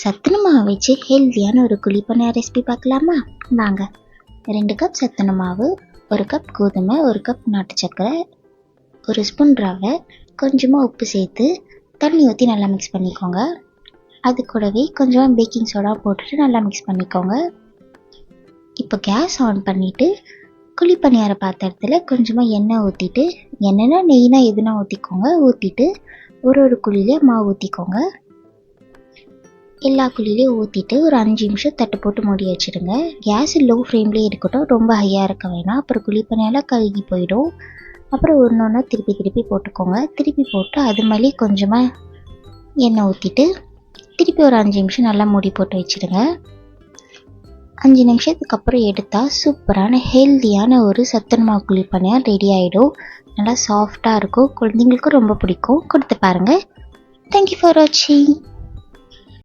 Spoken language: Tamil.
சத்துணவு மாவு வச்சு ஹெல்த்தியான ஒரு குழிப்பணியார ரெசிபி பார்க்கலாமா? வாங்க. 2 கப் சத்துணவு மாவு, 1 கப் கோதுமை, 1 கப் நாட்டு சர்க்கரை, 1 ஸ்பூன் ரவை, கொஞ்சமாக உப்பு சேர்த்து தண்ணி ஊற்றி நல்லா மிக்ஸ் பண்ணிக்கோங்க. அது கூடவே கொஞ்சமாக பேக்கிங் சோடா போட்டுட்டு நல்லா மிக்ஸ் பண்ணிக்கோங்க. இப்போ கேஸ் ஆன் பண்ணிவிட்டு குழிப்பணியார பாத்திரத்தில் கொஞ்சமாக எண்ணெய் ஊற்றிட்டு, எண்ணெய்னா நெய்னா எதுனா ஊற்றிக்கோங்க. ஊற்றிட்டு ஒரு குழியிலே மாவு ஊற்றிக்கோங்க. எல்லா குழியிலையும் ஊற்றிட்டு ஒரு 5 நிமிஷம் தட்டு போட்டு மூடி வச்சுடுங்க. கேஸ் லோ ஃப்ளேம்லேயே இருக்கட்டும், ரொம்ப ஹையாக இருக்க வேணாம். அப்புறம் குழிப்பணியாரம் கருகி போயிடும். அப்புறம் ஒன்று திருப்பி போட்டுக்கோங்க. திருப்பி போட்டு அது மேலே கொஞ்சமாக எண்ணெய் ஊற்றிட்டு திருப்பி ஒரு 5 நிமிஷம் நல்லா மூடி போட்டு வச்சுடுங்க. 5 நிமிஷத்துக்கு அப்புறம் எடுத்தால் சூப்பரான ஹெல்த்தியான ஒரு சத்துணவு மாவு குழிப்பணியாரம் ரெடி ஆகிடும். நல்லா சாஃப்டாக இருக்கும். குழந்தைங்களுக்கும் ரொம்ப பிடிக்கும். கொடுத்து பாருங்கள். தேங்க்யூ ஃபார் வாட்சிங்.